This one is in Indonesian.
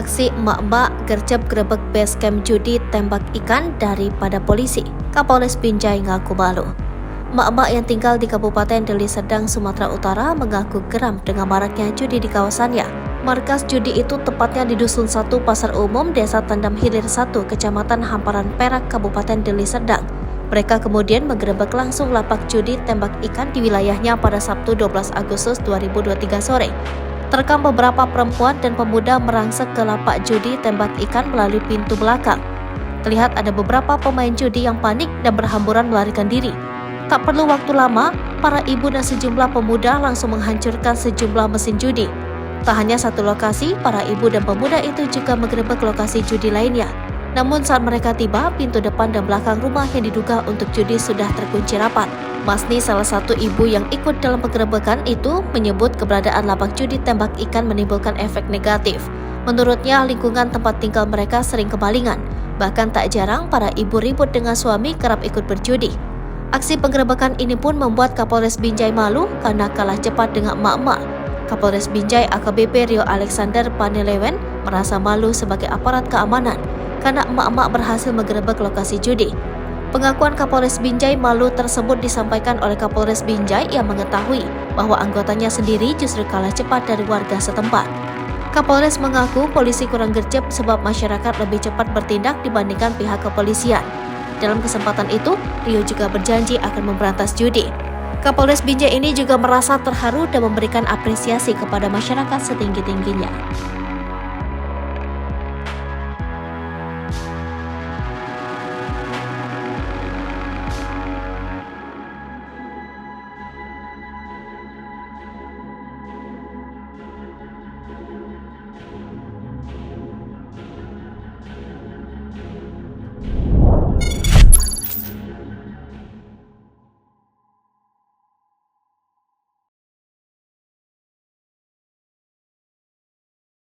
aksi emak-emak gercep grebek base camp judi tembak ikan daripada polisi. Kapolres Binjai ngaku malu. Emak-emak yang tinggal di Kabupaten Deli Serdang, Sumatera Utara mengaku geram dengan maraknya judi di kawasannya. Markas judi itu tepatnya di Dusun 1 Pasar Umum, Desa Tandam Hilir 1, Kecamatan Hamparan Perak, Kabupaten Deli Serdang. Mereka kemudian menggerebek langsung lapak judi tembak ikan di wilayahnya pada Sabtu 12 Agustus 2023 sore. Terekam beberapa perempuan dan pemuda merangsek ke lapak judi tembak ikan melalui pintu belakang. Terlihat ada beberapa pemain judi yang panik dan berhamburan melarikan diri. Tak perlu waktu lama, para ibu dan sejumlah pemuda langsung menghancurkan sejumlah mesin judi. Tak hanya satu lokasi, para ibu dan pemuda itu juga menggerebek lokasi judi lainnya. Namun saat mereka tiba, pintu depan dan belakang rumah yang diduga untuk judi sudah terkunci rapat. Masni, salah satu ibu yang ikut dalam penggerebekan itu, menyebut keberadaan lapak judi tembak ikan menimbulkan efek negatif. Menurutnya, lingkungan tempat tinggal mereka sering kemalingan. Bahkan tak jarang para ibu ribut dengan suami kerap ikut berjudi. Aksi penggerebekan ini pun membuat Kapolres Binjai malu karena kalah cepat dengan emak-emak. Kapolres Binjai AKBP Rio Alexander Panelewen merasa malu sebagai aparat keamanan karena emak-emak berhasil menggerebek lokasi judi. Pengakuan Kapolres Binjai malu tersebut disampaikan oleh Kapolres Binjai yang mengetahui bahwa anggotanya sendiri justru kalah cepat dari warga setempat. Kapolres mengaku polisi kurang gercep sebab masyarakat lebih cepat bertindak dibandingkan pihak kepolisian. Dalam kesempatan itu, Rio juga berjanji akan memberantas judi. Kapolres Binjai ini juga merasa terharu dan memberikan apresiasi kepada masyarakat setinggi-tingginya.